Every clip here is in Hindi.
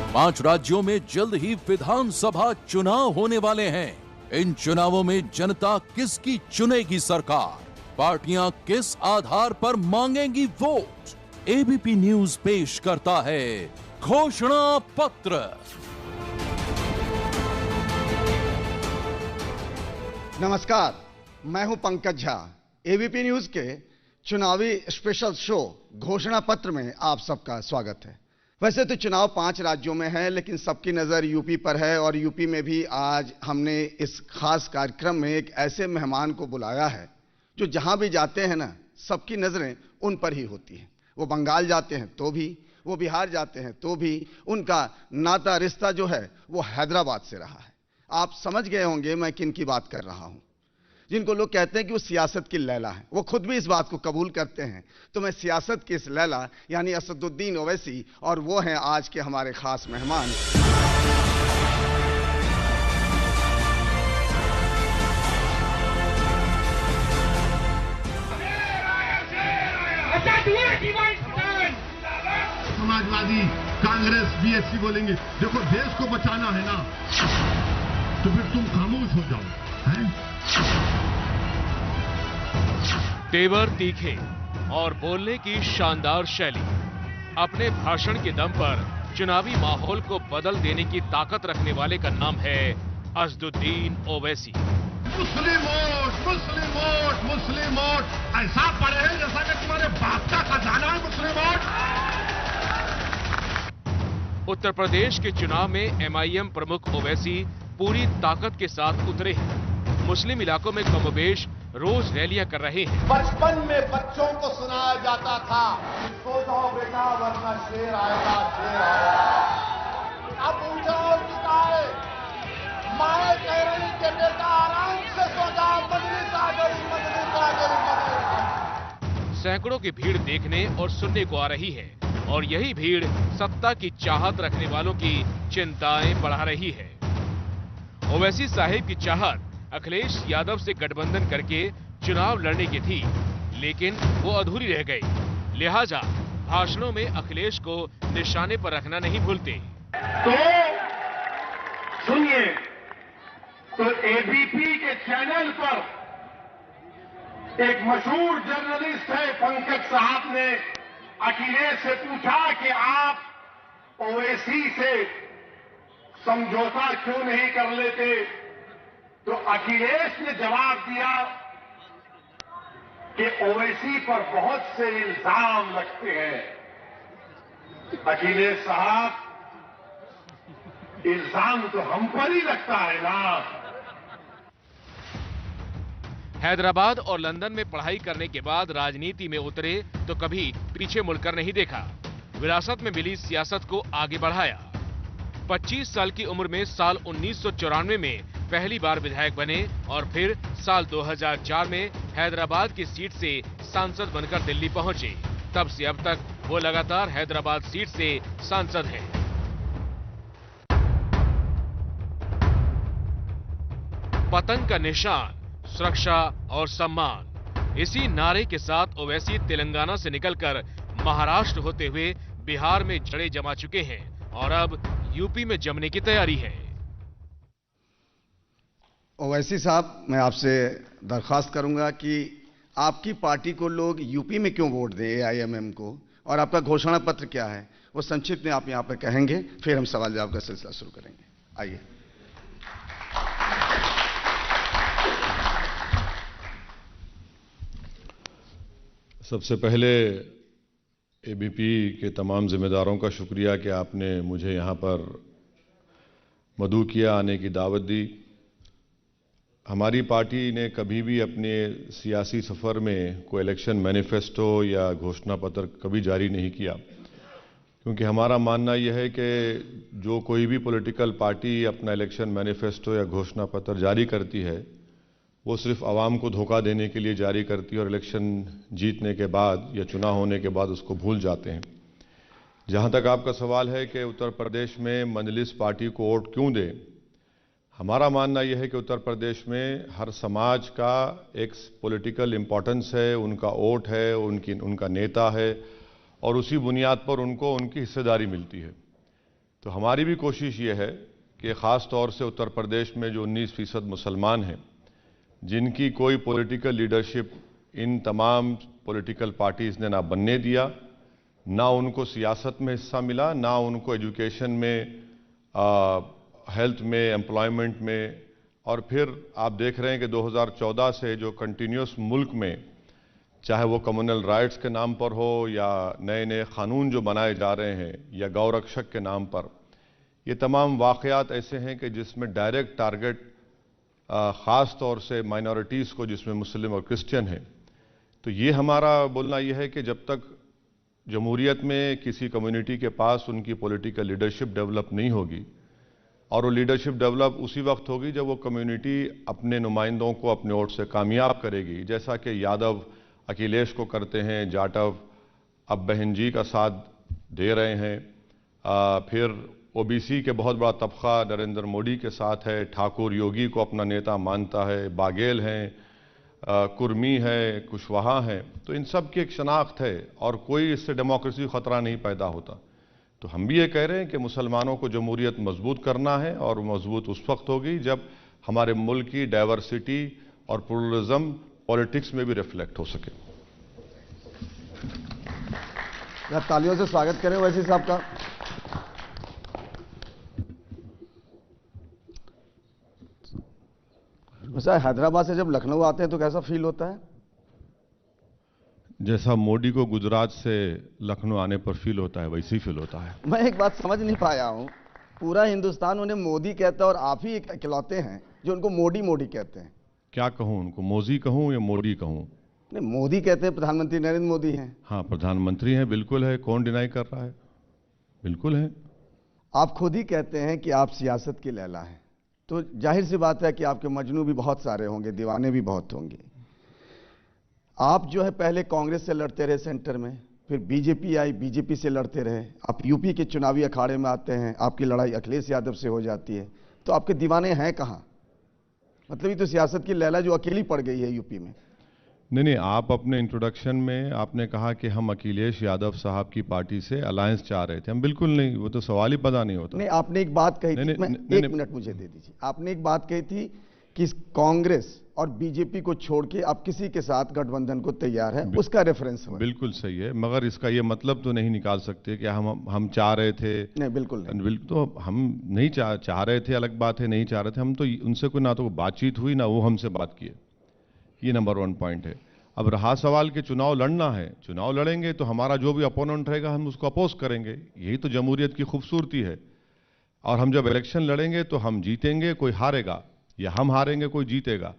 5 राज्यों में जल्द ही विधानसभा चुनाव होने वाले हैं। इन चुनावों में जनता किसकी चुनेगी सरकार? पार्टियां किस आधार पर मांगेंगी वोट? एबीपी न्यूज पेश करता है घोषणा पत्र। नमस्कार, मैं हूं पंकज झा। एबीपी न्यूज के चुनावी स्पेशल शो घोषणा पत्र में आप सबका स्वागत है। वैसे तो चुनाव 5 राज्यों में है, लेकिन सबकी नजर यूपी पर है और यूपी में भी आज हमने इस खास कार्यक्रम में एक ऐसे मेहमान को बुलाया है जो जहां भी जाते हैं ना, सबकी नजरें उन पर ही होती हैं। वो बंगाल जाते हैं तो भी, वो बिहार जाते हैं तो भी, उनका नाता रिश्ता जो है वो हैदराबाद से रहा है। आप समझ गए होंगे मैं किन की बात कर रहा हूं। जिनको लोग कहते हैं कि वो सियासत की लैला है, वो खुद भी इस बात को कबूल करते हैं। तो मैं सियासत की इस लैला यानी असदुद्दीन ओवैसी, और वो हैं आज के हमारे खास मेहमान। समाजवादी, कांग्रेस, बीएसपी बोलेंगे देखो देश को बचाना है ना, तो फिर तुम खामोश हो जाओ, हैं? तेवर तीखे और बोलने की शानदार शैली, अपने भाषण के दम पर चुनावी माहौल को बदल देने की ताकत रखने वाले का नाम है असदुद्दीन ओवैसी। मुस्लिम वोट, मुस्लिम वोट, मुस्लिम वोट, ऐसा पड़े हैं जैसा कि तुम्हारे बाप का खजाना है मुस्लिम वोट। उत्तर प्रदेश के चुनाव में एमआईएम प्रमुख ओवैसी पूरी ताकत के साथ उतरे हैं। मुस्लिम इलाकों में कमोबेश रोज रैलियां कर रहे हैं। बचपन में बच्चों को सुनाया जाता था, सो जाओ बेटा वरना शेर आएगा, शेर आएगा। अब ऊंचा और चुकाए, माए कह रही कि बेटा आराम से सो जाओ, मजलिस आ गई, मजलिस आ गई, मजलिस। सैकड़ों की भीड़ देखने और सुनने को आ रही है, और यही भीड़ सत्ता की चाहत रखने वालों की चिंताएं बढ़ा रही है। ओवैसी साहिब की चाहत अखिलेश यादव से गठबंधन करके चुनाव लड़ने की थी, लेकिन वो अधूरी रह गई। लिहाजा भाषणों में अखिलेश को निशाने पर रखना नहीं भूलते। तो सुनिए, तो एबीपी के चैनल पर एक मशहूर जर्नलिस्ट है पंकज साहब ने अखिलेश से पूछा कि आप ओवैसी से समझौता क्यों नहीं कर लेते? तो अखिलेश ने जवाब दिया कि ओवैसी पर बहुत से इल्जाम लगते हैं। अखिलेश साहब, इल्जाम तो हम पर ही लगता है ना। हैदराबाद और लंदन में पढ़ाई करने के बाद राजनीति में उतरे तो कभी पीछे मुड़कर नहीं देखा। विरासत में मिली सियासत को आगे बढ़ाया। 25 साल की उम्र में साल 1994 में पहली बार विधायक बने और फिर साल 2004 में हैदराबाद की सीट से सांसद बनकर दिल्ली पहुंचे। तब से अब तक वो लगातार हैदराबाद सीट से सांसद हैं। पतंग का निशान, सुरक्षा और सम्मान, इसी नारे के साथ ओवैसी तेलंगाना से निकलकर महाराष्ट्र होते हुए बिहार में जड़ें जमा चुके हैं और अब यूपी में जमने की तैयारी है। ओवैसी साहब, मैं आपसे दरखास्त करूंगा कि आपकी पार्टी को लोग यूपी में क्यों वोट दें, एआईएमएम को, और आपका घोषणा पत्र क्या है, वो संक्षिप्त में आप यहां पर कहेंगे, फिर हम सवाल जवाब का सिलसिला शुरू करेंगे। आइए। सबसे पहले एबीपी के तमाम जिम्मेदारों का शुक्रिया कि आपने मुझे यहाँ पर मदऊ किया, आने की दावत दी। हमारी पार्टी ने कभी भी अपने सियासी सफ़र में कोई इलेक्शन मैनिफेस्टो या घोषणा पत्र कभी जारी नहीं किया, क्योंकि हमारा मानना यह है कि जो कोई भी पॉलिटिकल पार्टी अपना इलेक्शन मैनिफेस्टो या घोषणा पत्र जारी करती है, वो सिर्फ आवाम को धोखा देने के लिए जारी करती है और इलेक्शन जीतने के बाद या चुनाव होने के बाद उसको भूल जाते हैं। जहाँ तक आपका सवाल है कि उत्तर प्रदेश में मजलिस पार्टी को वोट क्यों दें, हमारा मानना यह है कि उत्तर प्रदेश में हर समाज का एक पॉलिटिकल इम्पोर्टेंस है, उनका वोट है, उनका नेता है, और उसी बुनियाद पर उनको उनकी हिस्सेदारी मिलती है। तो हमारी भी कोशिश ये है कि ख़ास तौर से उत्तर प्रदेश में जो 19% मुसलमान हैं, जिनकी कोई पॉलिटिकल लीडरशिप इन तमाम पॉलिटिकल पार्टीज़ ने ना बनने दिया, ना उनको सियासत में हिस्सा मिला, ना उनको एजुकेशन में, हेल्थ में, एम्प्लॉयमेंट में, और फिर आप देख रहे हैं कि 2014 से जो कंटिन्यूस मुल्क में, चाहे वो कम्युनल राइट्स के नाम पर हो या नए नए कानून जो बनाए जा रहे हैं या गौ रक्षक के नाम पर, ये तमाम वाक़यात ऐसे हैं कि जिसमें डायरेक्ट टारगेट ख़ास तौर से माइनॉरिटीज़ को, जिसमें मुस्लिम और क्रिश्चियन हैं। तो ये हमारा बोलना ये है कि जब तक जमहूरियत में किसी कम्युनिटी के पास उनकी पॉलिटिकल लीडरशिप डेवलप नहीं होगी, और वो लीडरशिप डेवलप उसी वक्त होगी जब वो कम्युनिटी अपने नुमाइंदों को अपने वोट से कामयाब करेगी, जैसा कि यादव अखिलेश को करते हैं, जाटव अब बहन जी का साथ दे रहे हैं, फिर ओबीसी के बहुत बड़ा तबका नरेंद्र मोदी के साथ है, ठाकुर योगी को अपना नेता मानता है, बाघेल हैं, कुर्मी है, कुशवाहा है। तो इन सब की एक शनाख्त है और कोई इससे डेमोक्रेसी खतरा नहीं पैदा होता। तो हम भी ये कह रहे हैं कि मुसलमानों को जमहूरियत मजबूत करना है, और मजबूत उस वक्त होगी जब हमारे मुल्क की डाइवर्सिटी और प्लुरलिज्म पॉलिटिक्स में भी रिफ्लेक्ट हो सके। आप तालियों से स्वागत करें वैसी साहब का। वैसे हैदराबाद से जब लखनऊ आते हैं तो कैसा फील होता है? जैसा मोदी को गुजरात से लखनऊ आने पर फील होता है, वैसे ही फील होता है। मैं एक बात समझ नहीं पाया हूं, पूरा हिंदुस्तान उन्हें मोदी कहता है और आप ही इकलौते हैं जो उनको मोदी मोदी कहते हैं। क्या कहूं, उनको मोदी कहूं या मोदी कहूं? नहीं, मोदी कहते हैं, प्रधानमंत्री नरेंद्र मोदी हैं। हाँ, प्रधानमंत्री हैं, बिल्कुल है, कौन डिनाई कर रहा है, बिल्कुल है। आप खुद ही कहते हैं कि आप सियासत की लैला हैं, तो जाहिर सी बात है कि आपके मजनू भी बहुत सारे होंगे, दीवाने भी बहुत होंगे। आप जो है पहले कांग्रेस से लड़ते रहे सेंटर में, फिर बीजेपी आई, बीजेपी से लड़ते रहे, आप यूपी के चुनावी अखाड़े में आते हैं, आपकी लड़ाई अखिलेश यादव से हो जाती है, तो आपके दीवाने हैं कहाँ? मतलब ये तो सियासत की लैला जो अकेली पड़ गई है यूपी में। नहीं, आप अपने इंट्रोडक्शन में आपने कहा कि हम अखिलेश यादव साहब की पार्टी से अलायंस चाह रहे थे। हम बिल्कुल नहीं, वो तो सवाल ही पैदा नहीं होता। नहीं, आपने एक बात कही थी, एक मिनट मुझे दे दीजिए। आपने एक बात कही थी कि कांग्रेस और बीजेपी को छोड़ के आप किसी के साथ गठबंधन को तैयार है, उसका रेफरेंस है। बिल्कुल सही है, मगर इसका ये मतलब तो नहीं निकाल सकते कि हम चाह रहे थे। नहीं, बिल्कुल नहीं। तो हम नहीं चाह रहे थे, अलग बात है, नहीं चाह रहे थे हम, तो उनसे कोई ना तो बातचीत हुई ना वो हमसे बात किए। ये नंबर 1 पॉइंट है। अब रहा सवाल कि चुनाव लड़ना है, चुनाव लड़ेंगे तो हमारा जो भी अपोनेंट रहेगा हम उसको अपोज करेंगे, यही तो जमहूरियत की खूबसूरती है। और हम जब इलेक्शन लड़ेंगे तो हम जीतेंगे, कोई हारेगा, या हम हारेंगे, कोई जीतेगा।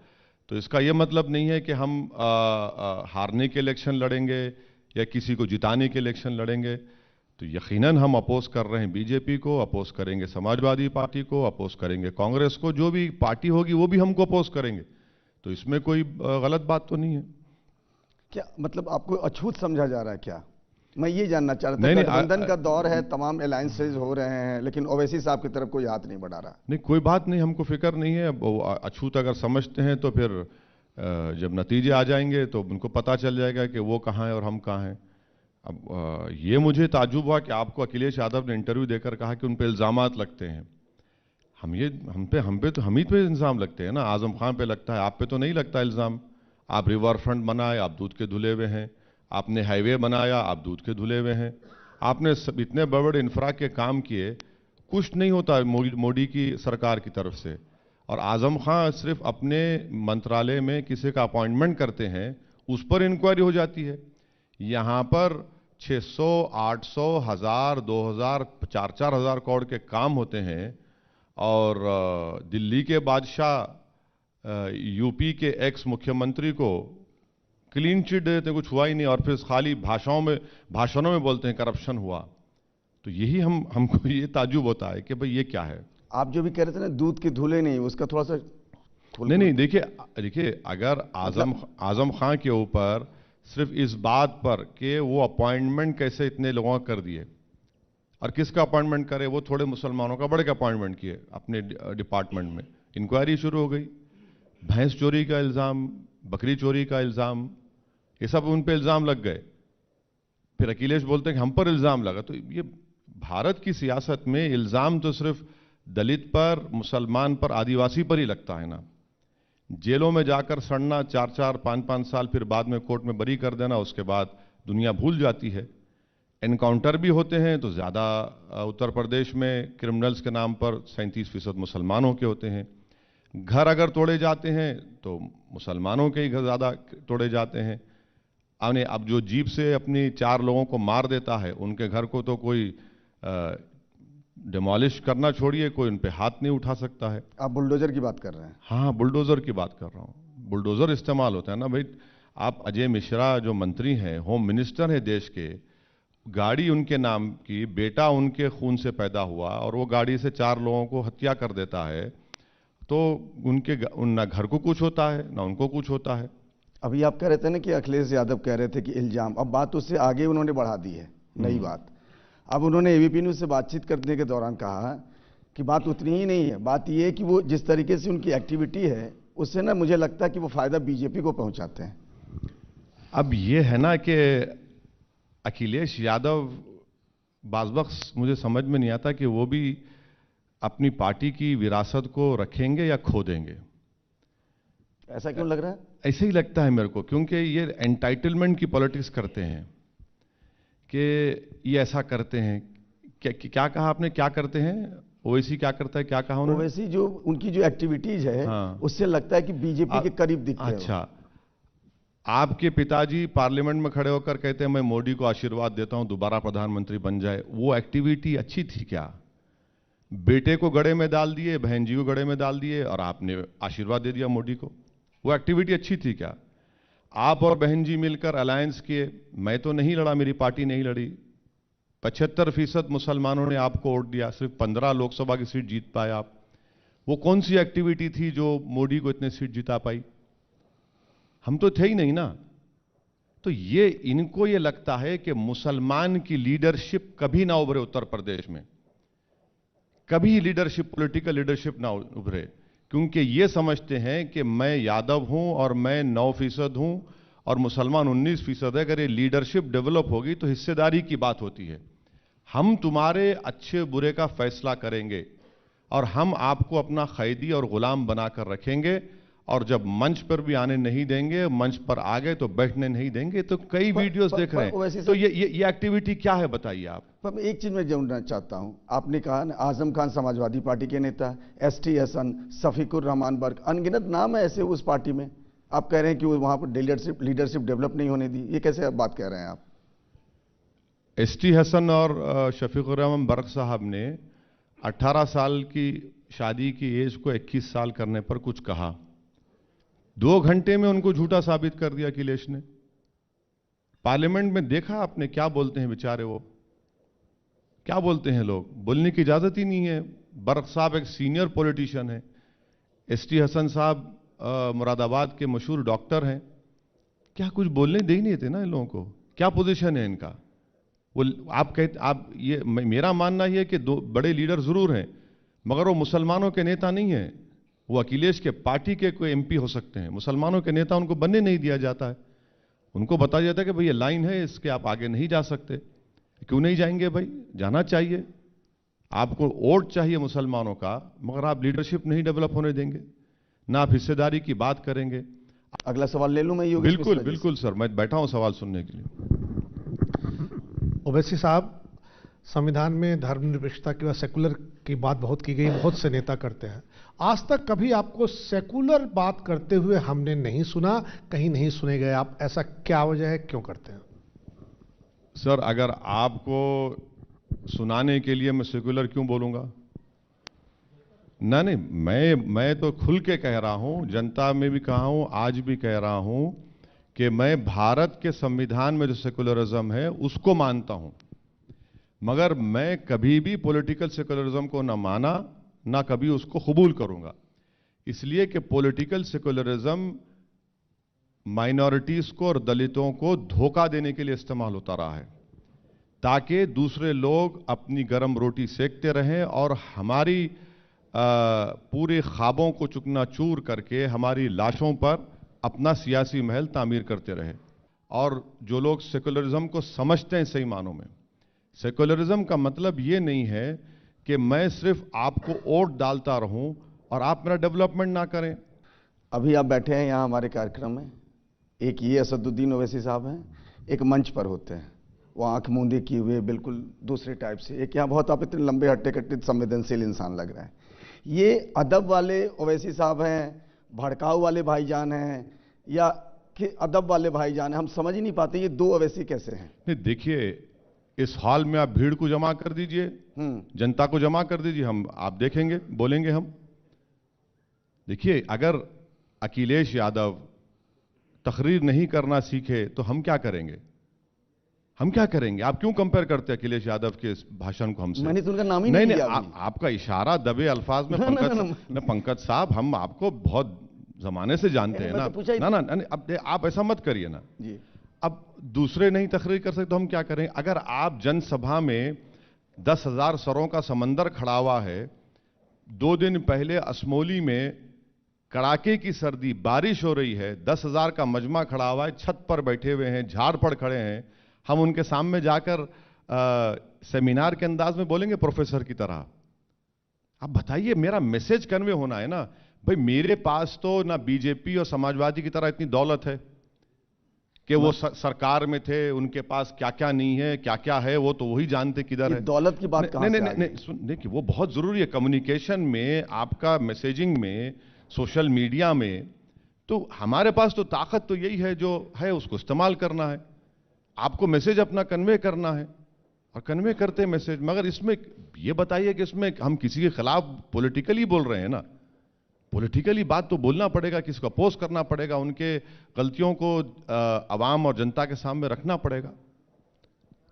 तो इसका यह मतलब नहीं है कि हम हारने के इलेक्शन लड़ेंगे या किसी को जिताने के इलेक्शन लड़ेंगे। तो यकीनन हम अपोज कर रहे हैं बीजेपी को, अपोज करेंगे समाजवादी पार्टी को, अपोज करेंगे कांग्रेस को, जो भी पार्टी होगी वो भी हमको अपोज करेंगे। तो इसमें कोई गलत बात तो नहीं है। क्या मतलब आपको अछूत समझा जा रहा है क्या? मैं ये जानना चाह रहा था। गठबंधन का दौर है, तमाम अलायंसेज हो रहे हैं, लेकिन ओवैसी साहब की तरफ कोई हाथ नहीं बढ़ा रहा। नहीं, कोई बात नहीं, हमको फिक्र नहीं है। अछूत अगर समझते हैं तो फिर जब नतीजे आ जाएंगे तो उनको पता चल जाएगा कि वो कहाँ है और हम कहाँ हैं। अब ये मुझे ताज्जुब हुआ कि आपको अखिलेश यादव ने इंटरव्यू देकर कहा कि उन पर इल्ज़ामात लगते हैं। हम ही पे इल्ज़ाम लगते हैं ना, आजम खान पे लगता है, आप पे तो नहीं लगता इल्ज़ाम। आप रिवर फ्रंट बनाए, आप दूध के धुले हुए हैं। आपने हाईवे बनाया, आप दूध के धुले हुए हैं। आपने इतने बड़े बड़े इंफ्रा के काम किए, कुछ नहीं होता मोदी की सरकार की तरफ से। और आजम खान सिर्फ अपने मंत्रालय में किसी का अपॉइंटमेंट करते हैं, उस पर इंक्वायरी हो जाती है। यहाँ पर 600, 800, 1000, 2000, 4-4 हज़ार करोड़ के काम होते हैं। और दिल्ली के बादशाह यूपी के एक्स मुख्यमंत्री को क्लीन चिट देते, कुछ हुआ ही नहीं, और फिर खाली भाषणों में बोलते हैं करप्शन हुआ। तो यही हमको ये ताज्जुब होता है कि भाई ये क्या है। आप जो भी कह रहे थे ना, दूध के धुले नहीं, उसका थोड़ा सा नहीं, देखिए अगर आजम खान के ऊपर सिर्फ इस बात पर कि वो अपॉइंटमेंट कैसे इतने लोगों का कर दिए, और किसका अपॉइंटमेंट करे, वो थोड़े मुसलमानों का बड़े का अपॉइंटमेंट किए अपने डिपार्टमेंट में, इंक्वायरी शुरू हो गई। भैंस चोरी का इल्ज़ाम, बकरी चोरी का इल्ज़ाम, ये सब उन पे इल्ज़ाम लग गए। फिर अखिलेश बोलते हैं कि हम पर इल्ज़ाम लगा। तो ये भारत की सियासत में इल्जाम तो सिर्फ दलित पर, मुसलमान पर, आदिवासी पर ही लगता है ना। जेलों में जाकर सड़ना 4-4, 5-5 साल, फिर बाद में कोर्ट में बरी कर देना, उसके बाद दुनिया भूल जाती है। एनकाउंटर भी होते हैं तो ज़्यादा उत्तर प्रदेश में क्रिमिनल्स के नाम पर 37% मुसलमानों के होते हैं। घर अगर तोड़े जाते हैं तो मुसलमानों के ही घर ज़्यादा तोड़े जाते हैं। अब जो जीप से अपनी 4 लोगों को मार देता है, उनके घर को तो कोई डिमोलिश करना छोड़िए, कोई उन पे हाथ नहीं उठा सकता है। आप बुलडोजर की बात कर रहे हैं? हाँ, बुलडोजर की बात कर रहा हूँ। बुलडोजर इस्तेमाल होता है ना भाई। आप अजय मिश्रा जो मंत्री हैं, होम मिनिस्टर है देश के, गाड़ी उनके नाम की, बेटा उनके खून से पैदा हुआ और वो गाड़ी से 4 लोगों को हत्या कर देता है, तो ना घर को कुछ होता है ना उनको कुछ होता है। अभी आप कह रहे थे ना कि अखिलेश यादव कह रहे थे कि इल्जाम, अब बात उससे आगे उन्होंने बढ़ा दी है, नई बात। अब उन्होंने एबीपी न्यूज से बातचीत करने के दौरान कहा कि बात उतनी ही नहीं है, बात यह है कि वो जिस तरीके से उनकी एक्टिविटी है उससे ना मुझे लगता है कि वो फायदा बीजेपी को पहुंचाते हैं। अब ये है ना कि अखिलेश यादव बाज़वक़्त मुझे समझ में नहीं आता कि वो भी अपनी पार्टी की विरासत को रखेंगे या खो देंगे। ऐसा क्यों लग रहा है? ऐसे ही लगता है मेरे को, क्योंकि ये एंटाइटलमेंट की पॉलिटिक्स करते हैं कि ये ऐसा करते हैं। क्या कहा आपने, क्या करते हैं? ओवैसी क्या करता है, क्या कहा उन्होंने? ओवैसी जो उनकी जो एक्टिविटीज है, हाँ। उससे लगता है कि बीजेपी के करीब दिखते हैं। अच्छा, आपके पिताजी पार्लियामेंट में खड़े होकर कहते हैं मैं मोदी को आशीर्वाद देता हूं दोबारा प्रधानमंत्री बन जाए, वो एक्टिविटी अच्छी थी क्या? बेटे को गड़े में डाल दिए, बहन जी को गड़े में डाल दिए और आपने आशीर्वाद दे दिया मोदी को, वो एक्टिविटी अच्छी थी क्या? आप और बहन जी मिलकर अलायंस किए, मैं तो नहीं लड़ा, मेरी पार्टी नहीं लड़ी, 75% मुसलमानों ने आपको वोट दिया, सिर्फ 15 लोकसभा की सीट जीत पाए आप। वो कौन सी एक्टिविटी थी जो मोदी को इतने सीट जिता पाई? हम तो थे ही नहीं ना। तो इनको ये लगता है कि मुसलमान की लीडरशिप कभी ना उभरे उत्तर प्रदेश में, कभी लीडरशिप, पॉलिटिकल लीडरशिप ना उभरे, क्योंकि ये समझते हैं कि मैं यादव हूं और मैं 9% हूं और मुसलमान 19% है। अगर ये लीडरशिप डेवलप होगी तो हिस्सेदारी की बात होती है। हम तुम्हारे अच्छे बुरे का फैसला करेंगे और हम आपको अपना कैदी और गुलाम बनाकर रखेंगे, और जब मंच पर भी आने नहीं देंगे, मंच पर आ गए तो बैठने नहीं देंगे। तो कई वीडियोस देख रहे हैं। तो ये एक्टिविटी क्या है बताइए आप? पर एक चीज मैं जानना चाहता हूं, आपने कहा ना आजम खान समाजवादी पार्टी के नेता, एसटी हसन, शफीकुर रहमान बर्क, अनगिनत नाम है ऐसे उस पार्टी में, आप कह रहे हैं कि वहां पर लीडरशिप डेवलप नहीं होने दी, ये कैसे बात कह रहे हैं आप? एसटी हसन और शफीकुर रहमान बर्क साहब ने 18 साल की शादी की एज को 21 साल करने पर कुछ कहा, 2 घंटे में उनको झूठा साबित कर दिया अखिलेश ने। पार्लियामेंट में देखा आपने क्या बोलते हैं बेचारे, वो क्या बोलते हैं, लोग बोलने की इजाजत ही नहीं है। बर्क साहब एक सीनियर पॉलिटिशियन है, एसटी हसन साहब मुरादाबाद के मशहूर डॉक्टर हैं, क्या कुछ बोलने दे ही नहीं थे ना इन लोगों को? क्या पोजीशन है इनका? वो आप ये मेरा मानना यह है कि 2 बड़े लीडर जरूर हैं, मगर वो मुसलमानों के नेता नहीं है। वो अखिलेश के पार्टी के कोई एमपी हो सकते हैं, मुसलमानों के नेता उनको बनने नहीं दिया जाता है। उनको बताया जाता है कि भाई ये लाइन है, इसके आप आगे नहीं जा सकते। क्यों नहीं जाएंगे भाई? जाना चाहिए। आपको वोट चाहिए मुसलमानों का, मगर आप लीडरशिप नहीं डेवलप होने देंगे, ना आप हिस्सेदारी की बात करेंगे। अगला सवाल ले लूं मैं योगेश? बिल्कुल सर, मैं बैठा हूं सवाल सुनने के लिए। ओवैसी साहब, संविधान में धर्मनिरपेक्षता की व सेकुलर की बात बहुत की गई, बहुत से नेता करते हैं। आज तक कभी आपको सेकुलर बात करते हुए हमने नहीं सुना, कहीं नहीं सुने गए आप, ऐसा क्या वजह है, क्यों करते हैं? सर, अगर आपको सुनाने के लिए मैं सेकुलर क्यों बोलूंगा? नहीं, मैं तो खुल के कह रहा हूं, जनता में भी कहा हूं, आज भी कह रहा हूं कि मैं भारत के संविधान में जो सेकुलरिज्म है उसको मानता हूं, मगर मैं कभी भी पॉलिटिकल सेकुलरिज्म को ना माना, ना कभी उसको कबूल करूंगा। इसलिए कि पॉलिटिकल सेकुलरिज्म माइनॉरिटीज को और दलितों को धोखा देने के लिए इस्तेमाल होता रहा है, ताकि दूसरे लोग अपनी गर्म रोटी सेकते रहें और हमारी पूरे ख्वाबों को चुकनाचूर करके हमारी लाशों पर अपना सियासी महल तामीर करते रहे। और जो लोग सेकुलरिज्म को समझते हैं सही मानों में, सेकुलरिज्म का मतलब ये नहीं है कि मैं सिर्फ आपको वोट डालता रहूं और आप मेरा डेवलपमेंट ना करें। अभी आप बैठे हैं यहाँ हमारे कार्यक्रम में, एक ये असदुद्दीन ओवैसी साहब हैं, एक मंच पर होते हैं, वो आंख मूंदी किए हुए बिल्कुल दूसरे टाइप से, एक यहाँ बहुत आप इतने लंबे हट्टे कट्टे संवेदनशील इंसान लग रहा है। ये अदब वाले ओवैसी साहब हैं, भड़काऊ वाले भाईजान हैं, या कि अदब वाले भाईजान हैं? हम समझ ही नहीं पाते ये दो ओवैसी कैसे हैं। नहीं, देखिए, इस हॉल में आप भीड़ को जमा कर दीजिए, जनता को जमा कर दीजिए, हम आप देखेंगे, बोलेंगे हम। देखिए, अगर अखिलेश यादव तकरीर नहीं करना सीखे तो हम क्या करेंगे? हम क्या करेंगे? आप क्यों कंपेयर करते हैं अखिलेश यादव के इस भाषण को हमसे? मैंने तो उनका नाम ही नहीं लिया। आपका इशारा दबे अल्फाज में पंकज साहब, हम आपको बहुत जमाने से जानते हैं ना। ना, अब आप ऐसा मत करिए ना जी। अब दूसरे नहीं तकरीर कर सकते तो हम क्या करें? अगर आप जनसभा में 10,000 सरों का समंदर खड़ा हुआ है, 2 दिन पहले असमोली में कड़ाके की सर्दी, बारिश हो रही है, 10,000 का मजमा खड़ा हुआ है, छत पर बैठे हुए हैं, झाड़ पर खड़े हैं, हम उनके सामने जाकर सेमिनार के अंदाज में बोलेंगे प्रोफेसर की तरह? आप बताइए, मेरा मैसेज कन्वे होना है ना भाई। मेरे पास तो ना बीजेपी और समाजवादी की तरह इतनी दौलत है कि वो सरकार में थे, उनके पास क्या क्या नहीं है, क्या क्या है, वो तो वही जानते किधर है। दौलत की बात कहां से? नहीं, देखिए, वो बहुत जरूरी है कम्युनिकेशन में, आपका मैसेजिंग में, सोशल मीडिया में। तो हमारे पास तो ताकत तो यही है जो है, उसको इस्तेमाल करना है। आपको मैसेज अपना कन्वे करना है और कन्वे करते हैं मैसेज। मगर इसमें ये बताइए कि इसमें हम किसी के खिलाफ पॉलिटिकली बोल रहे हैं ना? पॉलिटिकली बात तो बोलना पड़ेगा, किसको अपोज करना पड़ेगा, उनके गलतियों को आवाम और जनता के सामने रखना पड़ेगा।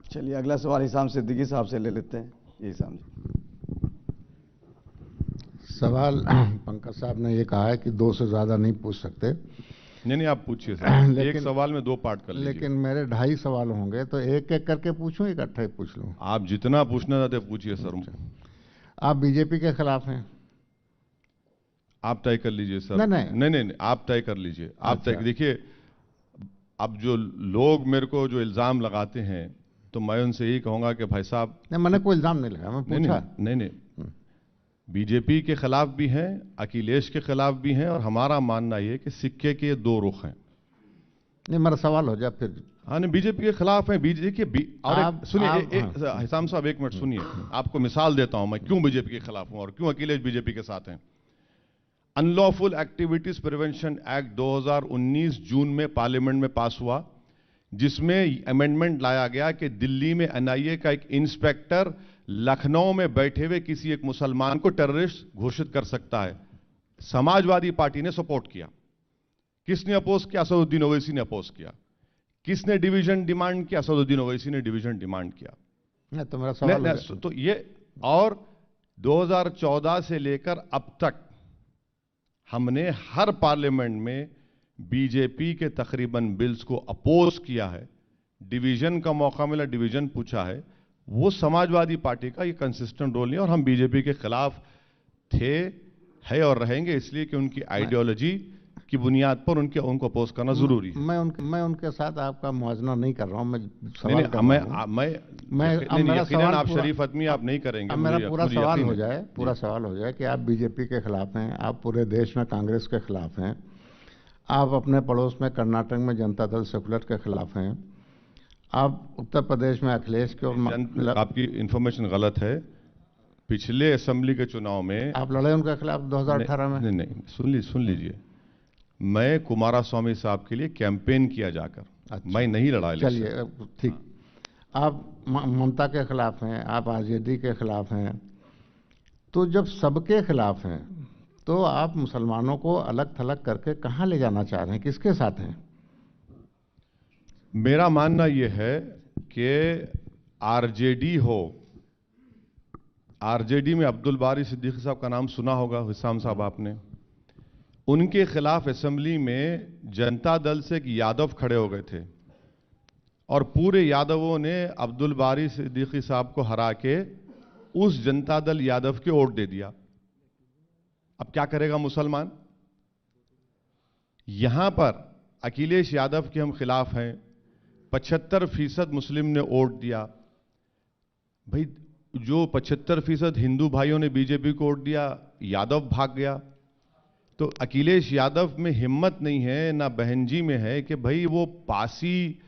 चलिए, अगला सवाल हिसाम सिद्दीकी साहब से ले लेते हैं। ये हिसाम सवाल पंकज साहब ने ये कहा है कि 2 से ज्यादा नहीं पूछ सकते। नहीं, आप पूछिए सर। एक सवाल में 2 पार्ट कर लीजिए। लेकिन मेरे 2.5 सवाल होंगे, तो एक एक करके पूछूं, इकट्ठा ही पूछ लूं? आप जितना पूछना चाहते पूछिए सर। आप बीजेपी के खिलाफ हैं? आप तय कर लीजिए सर। नहीं, आप तय कर लीजिए। आप तय। देखिए, अब जो लोग मेरे को जो इल्जाम लगाते हैं, तो मैं उनसे यही कहूंगा कि भाई साहब, नहीं, मैंने कोई इल्जाम नहीं लगाया, मैं पूछा। नहीं, बीजेपी के खिलाफ भी हैं, अखिलेश के खिलाफ भी हैं, और हमारा मानना यह कि सिक्के के 2 रुख हैं। नहीं, मेरा सवाल हो जाए फिर। हाँ, नहीं, बीजेपी के खिलाफ है। बीजेपी और सुनिए, हिसाम साहब, 1 मिनट सुनिए। आपको मिसाल देता हूं मैं क्यों बीजेपी के खिलाफ हूं और क्यों अखिलेश बीजेपी के साथ हैं। अनलॉफुल एक्टिविटीज प्रिवेंशन एक्ट 2019 जून में पार्लियामेंट में पास हुआ, जिसमें अमेंडमेंट लाया गया कि दिल्ली में एनआईए का एक इंस्पेक्टर लखनऊ में बैठे हुए किसी एक मुसलमान को टेररिस्ट घोषित कर सकता है। समाजवादी पार्टी ने सपोर्ट किया। किसने अपोज किया? असदुद्दीन ओवैसी ने अपोज किया। किसने डिवीजन डिमांड किया? असदुद्दीन ओवैसी ने डिवीजन डिमांड किया। तो मेरा सवाल तो ये, और 2014 से लेकर अब तक हमने हर पार्लियामेंट में बीजेपी के तकरीबन बिल्स को अपोज किया है। डिवीजन का मौका मिला, डिवीजन पूछा है। वो समाजवादी पार्टी का ये कंसिस्टेंट रोल नहीं, और हम बीजेपी के खिलाफ थे, है और रहेंगे, इसलिए कि उनकी आइडियोलॉजी की बुनियाद पर उनको अपोज करना जरूरी है। मैं उनके साथ आपका मुआवजा नहीं कर रहा हूं। यकीनन आप शरीफ आदमी, आप नहीं करेंगे। मेरा पूरा सवाल हो जाए कि आप बीजेपी के खिलाफ हैं, आप पूरे देश में कांग्रेस के खिलाफ हैं, आप अपने पड़ोस में कर्नाटक में जनता दल सेकुलर के खिलाफ हैं, आप उत्तर प्रदेश में अखिलेश के और आपकी इंफॉर्मेशन गलत है। पिछले असेंबली के चुनाव में आप लड़े उनके खिलाफ 2018 में। नहीं, सुन लीजिए। मैं कुमारस्वामी साहब के लिए कैंपेन किया जाकर। अच्छा, मैं नहीं लड़ा। चलिए, ठीक। आप ममता के खिलाफ हैं, आप आरजेडी के खिलाफ हैं, तो जब सबके खिलाफ हैं तो आप मुसलमानों को अलग थलग करके कहां ले जाना चाह रहे हैं? किसके साथ हैं? मेरा मानना यह है कि आरजेडी हो, आरजेडी में अब्दुल बारी सिद्दीकी साहब का नाम सुना होगा, हिसाम साहब आपने, उनके खिलाफ असेंबली में जनता दल से एक यादव खड़े हो गए थे और पूरे यादवों ने अब्दुल बारी सिद्दीकी साहब को हरा के उस जनता दल यादव के वोट दे दिया। अब क्या करेगा मुसलमान? यहां पर अखिलेश यादव के हम खिलाफ हैं, 75% मुस्लिम ने वोट दिया। भाई जो 75% हिंदू भाइयों ने बीजेपी को वोट दिया, यादव भाग गया, तो अखिलेश यादव में हिम्मत नहीं है, ना बहन जी में है कि भाई वो पासी,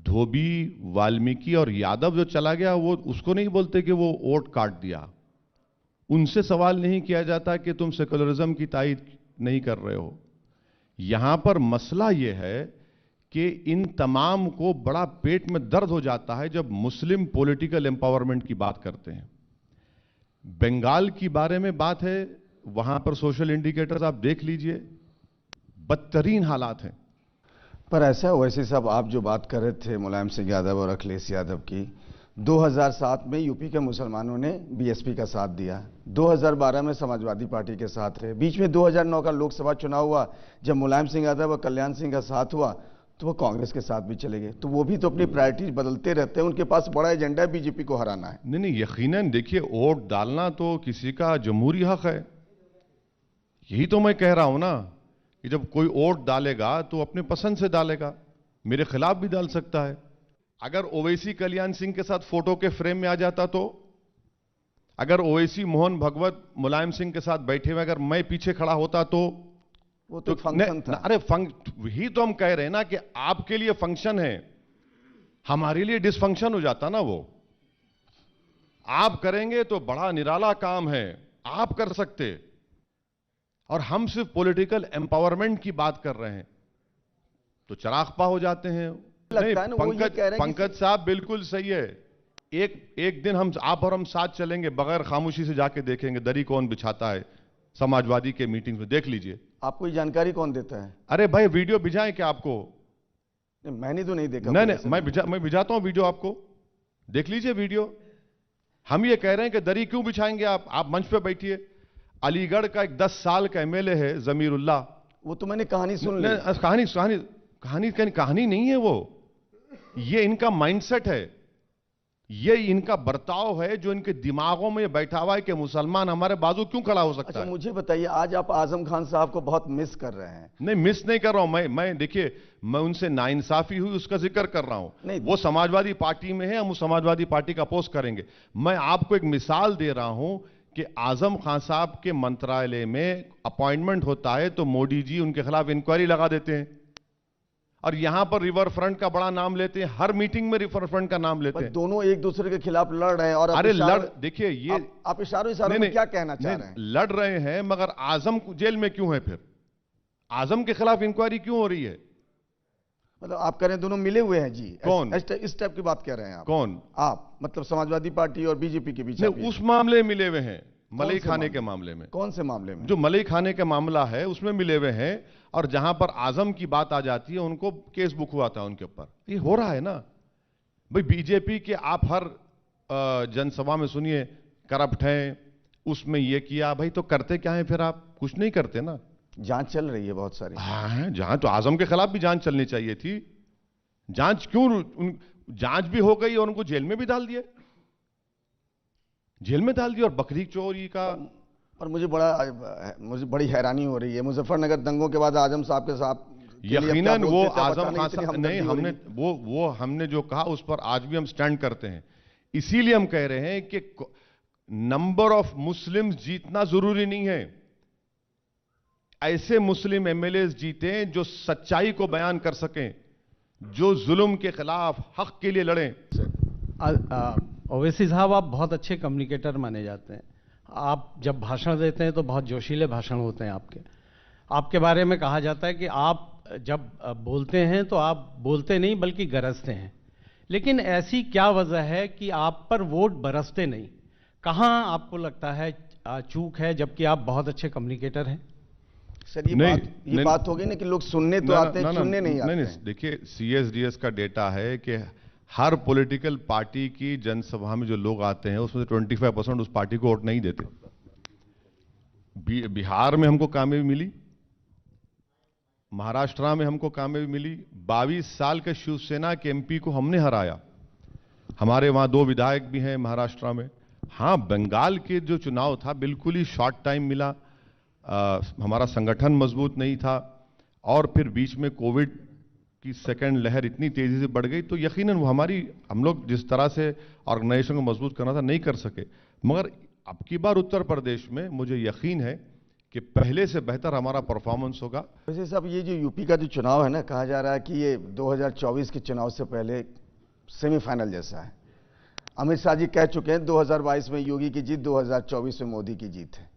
धोबी, वाल्मीकि और यादव जो चला गया वो उसको नहीं बोलते कि वो वोट काट दिया। उनसे सवाल नहीं किया जाता कि तुम सेकुलरिज्म की तायद नहीं कर रहे हो। यहां पर मसला यह है कि इन तमाम को बड़ा पेट में दर्द हो जाता है जब मुस्लिम पॉलिटिकल एम्पावरमेंट की बात करते हैं। बंगाल की बारे में बात है, वहां पर सोशल इंडिकेटर्स आप देख लीजिए, बदतरीन हालात हैं। पर ऐसा ओवैसी साहब, आप जो बात कर रहे थे मुलायम सिंह यादव और अखिलेश यादव की, 2007 में यूपी के मुसलमानों ने बीएसपी का साथ दिया, 2012 में समाजवादी पार्टी के साथ रहे, बीच में 2009 का लोकसभा चुनाव हुआ, जब मुलायम सिंह यादव और कल्याण सिंह का साथ हुआ तो वो कांग्रेस के साथ भी चले गए। तो वो भी तो अपनी प्रायोरिटीज बदलते रहते हैं, उनके पास बड़ा एजेंडा है बीजेपी को हराना है। नहीं, यकीनन देखिए, वोट डालना तो किसी का जमहूरी हक है। यही तो मैं कह रहा हूं ना कि जब कोई वोट डालेगा तो अपने पसंद से डालेगा, मेरे खिलाफ भी डाल सकता है। अगर ओवैसी कल्याण सिंह के साथ फोटो के फ्रेम में आ जाता, तो अगर ओवैसी मोहन भगवत मुलायम सिंह के साथ बैठे हुए अगर मैं पीछे खड़ा होता तो वो तो फंक्शन था। अरे ही तो हम कह रहे हैं ना कि आपके लिए फंक्शन है, हमारे लिए डिसफंक्शन हो जाता ना। वो आप करेंगे तो बड़ा निराला काम है, आप कर सकते, और हम सिर्फ पॉलिटिकल एम्पावरमेंट की बात कर रहे हैं तो चरागपा हो जाते हैं। पंकज साहब बिल्कुल सही है। एक दिन आप और हम साथ चलेंगे, बगैर खामोशी से जाके देखेंगे दरी कौन बिछाता है समाजवादी के मीटिंग में, देख लीजिए। आपको ये जानकारी कौन देता है? अरे भाई, वीडियो भिजाएं क्या आपको? मैंने तो नहीं देखा। नहीं, मैं भिजाता हूं वीडियो, आपको देख लीजिए वीडियो। हम ये कह रहे हैं कि दरी क्यों बिछाएंगे आप मंच पे बैठिए। अलीगढ़ का एक 10 साल का एमएलए है जमीरुल्लाह, वो तो मैंने कहानी सुन ली। कहानी नहीं है वो, ये इनका माइंडसेट है, ये इनका बर्ताव है जो इनके दिमागों में बैठा हुआ है कि मुसलमान हमारे बाजू क्यों खड़ा हो सकता है। मुझे बताइए, आज आप आजम खान साहब को बहुत मिस कर रहे हैं। नहीं, मिस नहीं कर रहा हूं मैं देखिए, मैं उनसे नाइंसाफी हुई उसका जिक्र कर रहा हूं। वो समाजवादी पार्टी में है, हम उस समाजवादी पार्टी का अपोज करेंगे। मैं आपको एक मिसाल दे रहा हूं कि आजम खान साहब के मंत्रालय में अपॉइंटमेंट होता है तो मोदी जी उनके खिलाफ इंक्वायरी लगा देते हैं, और यहां पर रिवर फ्रंट का बड़ा नाम लेते हैं, हर मीटिंग में रिवर फ्रंट का नाम लेते हैं। दोनों एक दूसरे के खिलाफ लड़ रहे हैं। और अरे देखिए, ये आप इशारों में क्या कहना चाह रहे हैं? लड़ रहे हैं, मगर आजम जेल में क्यों है? फिर आजम के खिलाफ इंक्वायरी क्यों हो रही है? मतलब आप कह रहे हैं दोनों मिले हुए हैं जी? कौन इस टाइप की बात कह रहे हैं आप? कौन? आप मतलब समाजवादी पार्टी और बीजेपी के बीच? उस मामले में मिले हुए हैं, मलाई खाने के मामले में। कौन से मामले में? जो मलाई खाने का मामला है उसमें मिले हुए हैं, और जहां पर आजम की बात आ जाती है उनको केस बुक हुआ था उनके ऊपर। ये हो रहा है ना भाई। बीजेपी के आप हर जनसभा में सुनिए करप्ट हैं, उसमें ये किया, भाई तो करते क्या है फिर? आप कुछ नहीं करते ना। जांच चल रही है बहुत सारी। हाँ, जांच तो आजम के खिलाफ भी जांच चलनी चाहिए थी। जांच क्यों? जांच भी हो गई और उनको जेल में भी डाल दिया, और बकरी चोरी का। और मुझे बड़ी हैरानी हो रही है, मुजफ्फरनगर दंगों के बाद आजम साहब के साथ यकीनन वो आजम खान साहब नहीं, हमने जो कहा उस पर आज भी हम स्टैंड करते हैं। इसीलिए हम कह रहे हैं कि नंबर ऑफ मुस्लिम्स जीतना जरूरी नहीं है, ऐसे मुस्लिम एमएलए जीते जो सच्चाई को बयान कर सकें, जो जुल्म के खिलाफ हक के लिए लड़ें। ओवैसी साहब, आप बहुत अच्छे कम्युनिकेटर माने जाते हैं। आप जब भाषण देते हैं तो बहुत जोशीले भाषण होते हैं आपके बारे में कहा जाता है कि आप जब बोलते हैं तो आप बोलते नहीं बल्कि गरजते हैं। लेकिन ऐसी क्या वजह है कि आप पर वोट बरसते नहीं? कहां आपको लगता है चूक है, जबकि आप बहुत अच्छे कम्युनिकेटर हैं? सर, ये बात होगी ना कि लोग सुनने तो आते हैं, सुनने नहीं आते हैं। देखिए, सीएसडीएस का डेटा है कि हर पॉलिटिकल पार्टी की जनसभा में जो लोग आते हैं उसमें से 25% उस पार्टी को वोट नहीं देते। बिहार में हमको कामयाबी मिली, महाराष्ट्र में हमको कामयाबी मिली, 22 साल के शिवसेना के एमपी को हमने हराया। हमारे वहां 2 विधायक भी हैं महाराष्ट्र में। हां, बंगाल के जो चुनाव था बिल्कुल ही शॉर्ट टाइम मिला, हमारा संगठन मजबूत नहीं था, और फिर बीच में कोविड की सेकंड लहर इतनी तेजी से बढ़ गई, तो यकीनन वो हम लोग जिस तरह से ऑर्गेनाइजेशन को मजबूत करना था नहीं कर सके। मगर अब की बार उत्तर प्रदेश में मुझे यकीन है कि पहले से बेहतर हमारा परफॉर्मेंस होगा। वैसे साहब, ये जो यूपी का जो चुनाव है ना, कहा जा रहा है कि ये 2024 के चुनाव से पहले सेमीफाइनल जैसा है। अमित शाह जी कह चुके हैं 2022 में योगी की जीत, 2024 में मोदी की जीत है।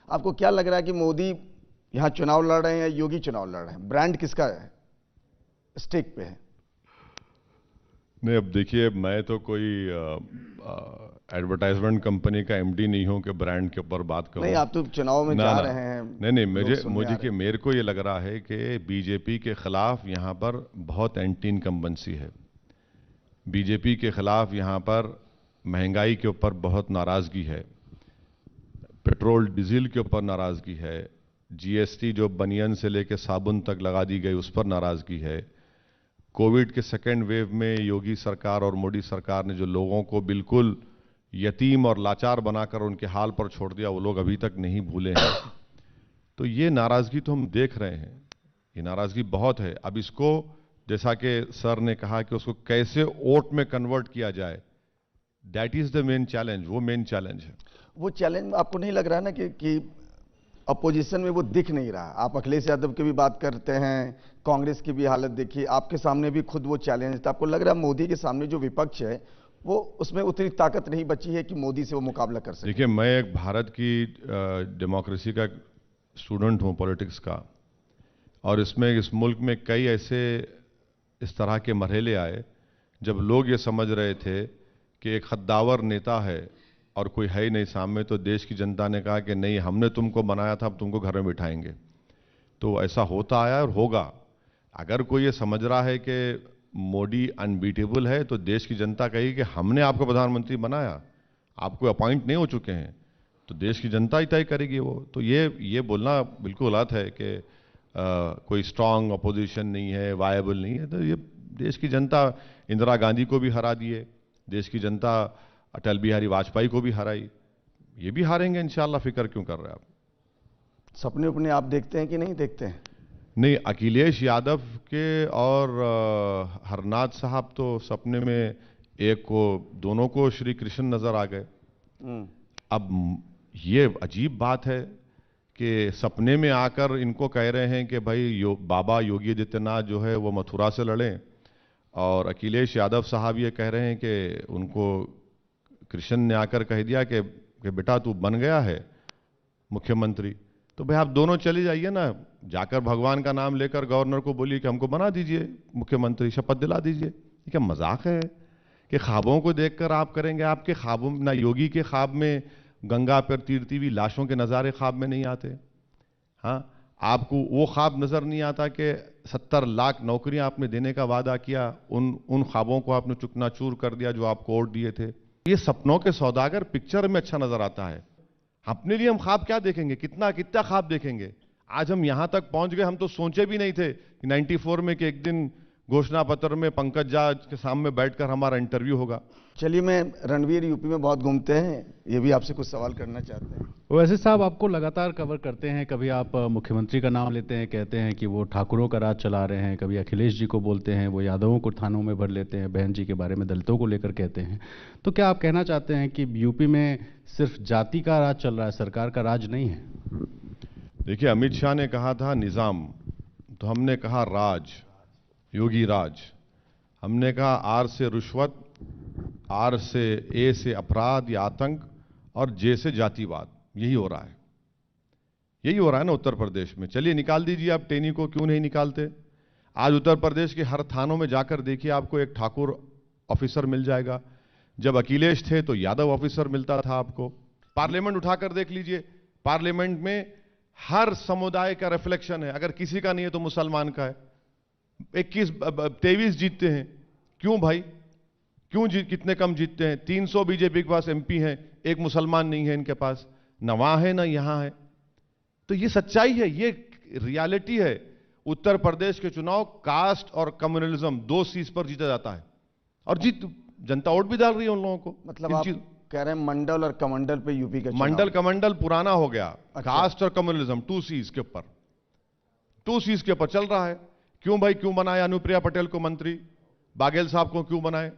आपको क्या लग रहा है कि मोदी यहां चुनाव लड़ रहे हैं या योगी चुनाव लड़ रहे हैं? ब्रांड किसका स्टेक पे है? नहीं, अब देखिए, मैं तो कोई एडवर्टाइजमेंट कंपनी का एमडी नहीं हूं कि ब्रांड के ऊपर बात करूं। नहीं, आप तो चुनाव में जा रहे हैं। नहीं, मेरे को ये लग रहा है कि बीजेपी के खिलाफ यहां पर बहुत एंटी इनकम्बेंसी है। बीजेपी के खिलाफ यहां पर महंगाई के ऊपर बहुत नाराजगी है, पेट्रोल डीजल के ऊपर नाराजगी है, जीएसटी जो बनियन से लेकर साबुन तक लगा दी गई उस पर नाराजगी है। कोविड के सेकेंड वेव में योगी सरकार और मोदी सरकार ने जो लोगों को बिल्कुल यतीम और लाचार बनाकर उनके हाल पर छोड़ दिया, वो लोग अभी तक नहीं भूले हैं। तो ये नाराजगी तो हम देख रहे हैं, ये नाराजगी बहुत है। अब इसको, जैसा कि सर ने कहा कि उसको कैसे वोट में कन्वर्ट किया जाए, that is the main challenge. वो मेन चैलेंज है। वो चैलेंज आपको नहीं लग रहा ना कि अपोजिशन में वो दिख नहीं रहा? आप अखिलेश यादव की भी बात करते हैं, कांग्रेस की भी हालत देखिए, आपके सामने भी खुद वो चैलेंज था। आपको लग रहा है मोदी के सामने जो विपक्ष है वो, उसमें उतनी ताकत नहीं बची है कि मोदी से वो मुकाबला कर सके? देखिए, मैं एक भारत की डेमोक्रेसी का स्टूडेंट हूं, पॉलिटिक्स का, और इसमें इस मुल्क में कई ऐसे इस तरह के मरहले आए जब लोग ये समझ रहे थे कि एक खद्दावर नेता है और कोई है ही नहीं सामने, तो देश की जनता ने कहा कि नहीं, हमने तुमको बनाया था, अब तुमको घर में बिठाएंगे। तो ऐसा होता आया और होगा। अगर कोई ये समझ रहा है कि मोदी अनबीटेबल है, तो देश की जनता कहेगी कि हमने आपको प्रधानमंत्री बनाया, आपको अपॉइंट नहीं हो चुके हैं, तो देश की जनता ही तय करेगी वो। तो ये बोलना बिल्कुल गलत है कि कोई स्ट्रांग अपोजिशन नहीं है, वायबल नहीं है। तो ये देश की जनता इंदिरा गांधी को भी हरा दिए, देश की जनता अटल बिहारी वाजपेयी को भी हराई, ये भी हारेंगे इंशाल्लाह। फिक्र क्यों कर रहे हैं आप? सपने अपने आप देखते हैं कि नहीं देखते हैं? नहीं, अखिलेश यादव के और हरनाथ साहब तो सपने में एक को, दोनों को श्री कृष्ण नजर आ गए। अब ये अजीब बात है कि सपने में आकर इनको कह रहे हैं कि भाई बाबा योगी आदित्यनाथ जो है वो मथुरा से लड़ें, और अखिलेश यादव साहब ये कह रहे हैं कि उनको कृष्ण ने आकर कह दिया कि बेटा तू बन गया है मुख्यमंत्री, तो भाई आप दोनों चले जाइए ना, जाकर भगवान का नाम लेकर गवर्नर को बोलिए कि हमको बना दीजिए मुख्यमंत्री, शपथ दिला दीजिए। ये क्या मजाक है कि ख्वाबों को देखकर आप करेंगे? आपके ख्वाबों में ना, योगी के ख्वाब में गंगा पर तैरती हुई लाशों के नज़ारे ख्वाब में नहीं आते? हाँ, आपको वो ख्वाब नजर नहीं आता कि 70 लाख नौकरियां आपने देने का वादा किया, उन ख्वाबों को आपने चुकनाचूर कर दिया जो आपको वोट दिए थे। ये सपनों के सौदागर पिक्चर में अच्छा नजर आता है। अपने लिए हम ख्वाब क्या देखेंगे? कितना ख्वाब देखेंगे? आज हम यहां तक पहुंच गए, हम तो सोचे भी नहीं थे 94 में कि एक दिन घोषणा पत्र में पंकज झा के सामने बैठकर हमारा इंटरव्यू होगा। चलिए, मैं रणवीर यूपी में बहुत घूमते हैं, ये भी आपसे कुछ सवाल करना चाहते हैं। वैसे साहब, आपको लगातार कवर करते हैं, कभी आप मुख्यमंत्री का नाम लेते हैं, कहते हैं कि वो ठाकुरों का राज चला रहे हैं, कभी अखिलेश जी को बोलते हैं वो यादवों को थानों में भर लेते हैं, बहन जी के बारे में दलितों को लेकर कहते हैं। तो क्या आप कहना चाहते हैं कि यूपी में सिर्फ जाति का राज चल रहा है, सरकार का राज नहीं है? देखिए, अमित शाह ने कहा था निजाम, तो हमने कहा राज, योगी राज। हमने कहा आर से रिश्वत, आर से, ए से अपराध या आतंक, और जे से जातिवाद। यही हो रहा है, यही हो रहा है ना उत्तर प्रदेश में। चलिए निकाल दीजिए आप टेनी को, क्यों नहीं निकालते? आज उत्तर प्रदेश के हर थानों में जाकर देखिए, आपको एक ठाकुर ऑफिसर मिल जाएगा। जब अखिलेश थे तो यादव ऑफिसर मिलता था आपको। पार्लियामेंट उठाकर देख लीजिए, पार्लियामेंट में हर समुदाय का रिफ्लेक्शन है। अगर किसी का नहीं है तो मुसलमान का है। 23 जीतते हैं, क्यों भाई? क्यों कितने कम जीतते हैं? 300 बीजेपी के पास एमपी हैं, एक मुसलमान नहीं है इनके पास, न वहां है ना यहां है। तो ये सच्चाई है, ये रियलिटी है। उत्तर प्रदेश के चुनाव कास्ट और कम्युनलिज्म 2 सीट पर जीता जाता है, और जनता वोट भी डाल रही है उन लोगों को। मतलब आप कह रहे हैं मंडल और कमंडल पे यूपी का मंडल कमंडल पुराना हो गया। अच्छा। कास्ट और कम्युनलिज्म 2 सीट्स के ऊपर चल रहा है। क्यों भाई, क्यों बनाया अनुप्रिया पटेल को मंत्री, बाघेल साहब को क्यों बनाए,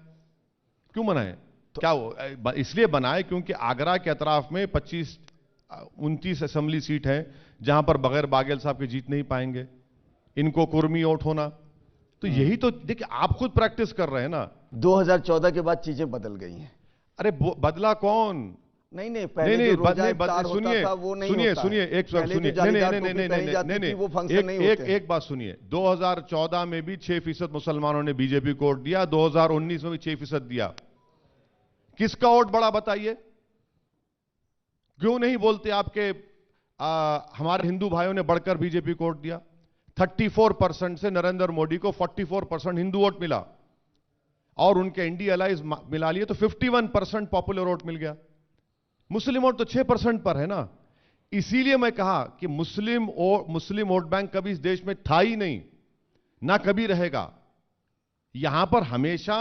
क्यों बनाए? तो क्या वो इसलिए बनाए क्योंकि आगरा के अतराफ में 29 असेंबली सीट है जहां पर बगैर बाघेल साहब के जीत नहीं पाएंगे, इनको कुर्मी वोट होना। तो यही तो देखिए, आप खुद प्रैक्टिस कर रहे हैं ना। 2014 के बाद चीजें बदल गई हैं। अरे बदला कौन? नहीं, पहले जो रोजा इफ्तार होता था वो नहीं होता है। सुनिए एक बात सुनिए। 2014 में भी 6% मुसलमानों ने बीजेपी को वोट दिया, 2019 में भी 6% दिया। किसका वोट बड़ा बताइए? क्यों नहीं बोलते आपके हमारे हिंदू भाइयों ने बढ़कर बीजेपी को वोट दिया? 34% से नरेंद्र मोदी को 44% हिंदू वोट मिला और उनके इंडिया अलाइज मिला लिए तो 51% पॉपुलर वोट मिल गया। मुस्लिम वोट तो 6% पर है ना। इसीलिए मैं कहा कि मुस्लिम वोट बैंक कभी इस देश में था ही नहीं, ना कभी रहेगा। यहां पर हमेशा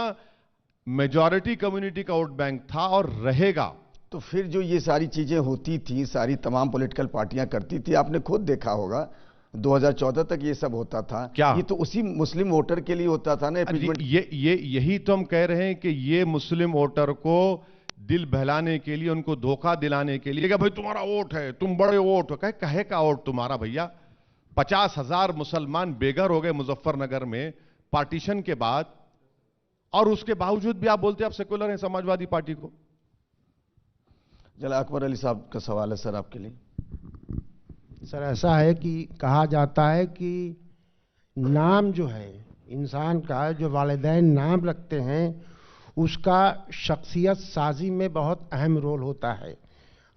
मेजॉरिटी कम्युनिटी का वोट बैंक था और रहेगा। तो फिर जो ये सारी चीजें होती थी, सारी तमाम पॉलिटिकल पार्टियां करती थी, आपने खुद देखा होगा 2014 तक ये सब होता था। क्या ये तो उसी मुस्लिम वोटर के लिए होता था ना। यही तो हम कह रहे हैं कि ये मुस्लिम वोटर को दिल बहलाने के लिए, उनको धोखा दिलाने के लिए कि भाई तुम्हारा वोट है, तुम बड़े वोट हो। कहे का वोट तुम्हारा भैया? 50,000 मुसलमान बेघर हो गए मुजफ्फरनगर में पार्टीशन के बाद, और उसके बावजूद भी आप बोलते हैं आप सेकुलर हैं समाजवादी पार्टी को। जला अकबर अली साहब का सवाल है सर आपके लिए। सर ऐसा है कि कहा जाता है कि नाम जो है इंसान का, जो वालिदैन नाम रखते हैं, उसका शख्सियत साजी में बहुत अहम रोल होता है।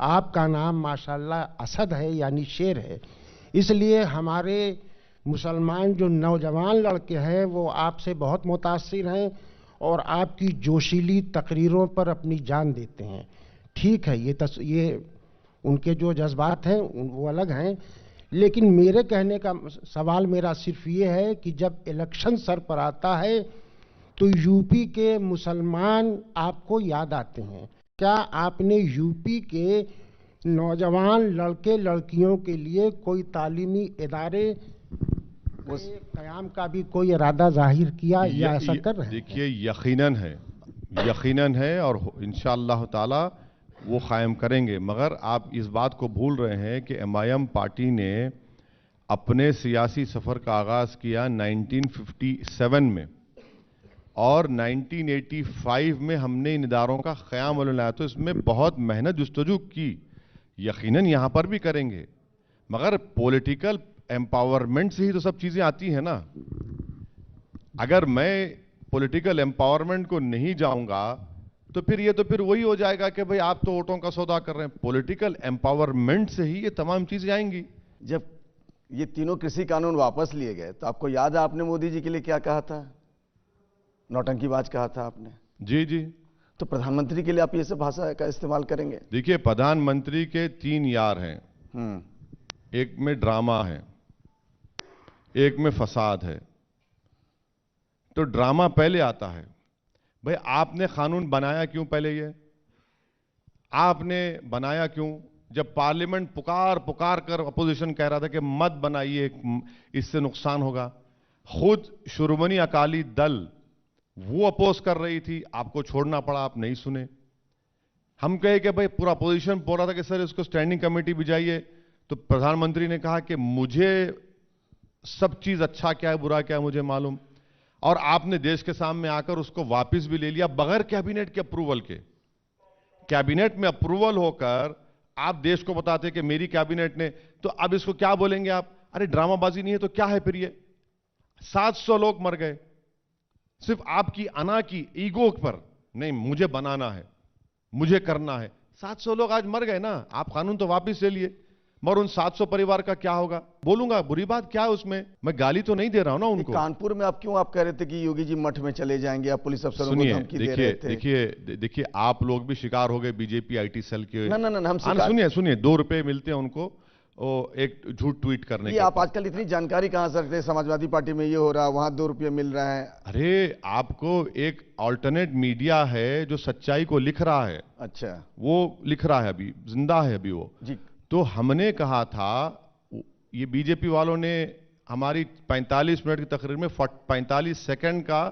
आपका नाम माशाल्लाह असद है यानी शेर है, इसलिए हमारे मुसलमान जो नौजवान लड़के हैं वो आपसे बहुत मुतासिर हैं और आपकी जोशीली तकरीरों पर अपनी जान देते हैं। ठीक है, ये उनके जो जज्बात हैं वो अलग हैं, लेकिन मेरे कहने का सवाल मेरा सिर्फ ये है कि जब इलेक्शन सर पर आता है तो यूपी के मुसलमान आपको याद आते हैं। क्या आपने यूपी के नौजवान लड़के लड़कियों के लिए कोई तालीमी इदारे क़याम का भी कोई इरादा जाहिर किया या ऐसा कर रहे हैं? देखिए, यकीनन है और इंशाअल्लाह ताला वो कायम करेंगे। मगर आप इस बात को भूल रहे हैं कि MIM पार्टी ने अपने सियासी सफ़र का आगाज़ किया 1957 में और 1985 में हमने इन इदारों का क़याम लाया। तो इसमें बहुत मेहनत जुस्तजू की, यकीनन यहाँ पर भी करेंगे। मगर पॉलिटिकल एम्पावरमेंट से ही तो सब चीज़ें आती हैं ना। अगर मैं पॉलिटिकल एम्पावरमेंट को नहीं जाऊंगा तो फिर वही हो जाएगा कि भाई आप तो वोटों का सौदा कर रहे हैं। पॉलिटिकल एम्पावरमेंट से ही ये तमाम चीजें आएंगी। जब ये तीनों कृषि कानून वापस लिए गए तो आपको याद है आपने मोदी जी के लिए क्या कहा था? नौटंकीबाज कहा था आपने। जी। तो प्रधानमंत्री के लिए आप ये सब भाषा का इस्तेमाल करेंगे? देखिए, प्रधानमंत्री के 3 यार हैं। एक में ड्रामा है, एक में फसाद है। तो ड्रामा पहले आता है। भाई आपने कानून बनाया क्यों? पहले ये आपने बनाया क्यों? जब पार्लियामेंट पुकार कर अपोजिशन कह रहा था कि मत बनाइए, इससे नुकसान होगा, खुद शिरोमणि अकाली दल वो अपोज कर रही थी, आपको छोड़ना पड़ा, आप नहीं सुने। हम कहे कि भाई पूरा अपोजिशन बोल रहा था कि सर इसको स्टैंडिंग कमेटी भिजाइए, तो प्रधानमंत्री ने कहा कि मुझे सब चीज अच्छा क्या है बुरा क्या है मुझे मालूम, और आपने देश के सामने आकर उसको वापस भी ले लिया बगैर कैबिनेट के अप्रूवल के। कैबिनेट में अप्रूवल होकर आप देश को बताते कि मेरी कैबिनेट ने, तो अब इसको क्या बोलेंगे आप? अरे ड्रामाबाजी नहीं है तो क्या है फिर ये? 700 लोग मर गए सिर्फ आपकी अना की ईगो पर, नहीं मुझे बनाना है, मुझे करना है। 700 लोग आज मर गए ना, आप कानून तो वापस ले लिए, मगर उन 700 परिवार का क्या होगा? बोलूंगा बुरी बात क्या है उसमें? मैं गाली तो नहीं दे रहा हूं ना उनको। कानपुर में आप क्यों आप कह रहे थे कि योगी जी मठ में चले जाएंगे, आप पुलिस अफसरों को धमकी दे रहे थे? देखिए आप लोग भी शिकार हो गए बीजेपी आईटी सेल के। ना हम सुनिए 2 रुपए मिलते हैं उनको एक झूठ ट्वीट करने के। आप आजकल इतनी जानकारी कहां से रखते हैं? समाजवादी पार्टी में ये हो रहा है, वहां 2 रुपये मिल रहा है। अरे आपको एक ऑल्टरनेट मीडिया है जो सच्चाई को लिख रहा है। अच्छा, वो लिख रहा है, अभी जिंदा है अभी वो जी। तो हमने कहा था, ये बीजेपी वालों ने हमारी 45 मिनट की तकरीर में 45 सेकंड का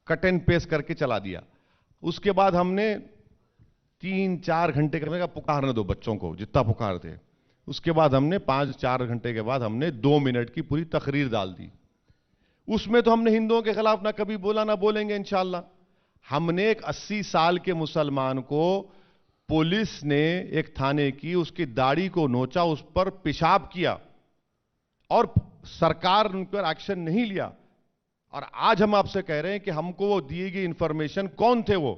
कट एंड पेस्ट करके चला दिया। उसके बाद हमने 3-4 घंटे का पुकारने दो बच्चों को जितना पुकारते। उसके बाद हमने 5-4 घंटे के बाद हमने 2 मिनट की पूरी तकरीर डाल दी। उसमें तो हमने हिंदुओं के खिलाफ ना कभी बोला ना बोलेंगे इंशाल्लाह। हमने एक 80 साल के मुसलमान को पुलिस ने एक थाने की उसकी दाढ़ी को नोचा, उस पर पेशाब किया और सरकार उन पर एक्शन नहीं लिया। और आज हम आपसे कह रहे हैं कि हमको वो दी गई इंफॉर्मेशन, कौन थे वो,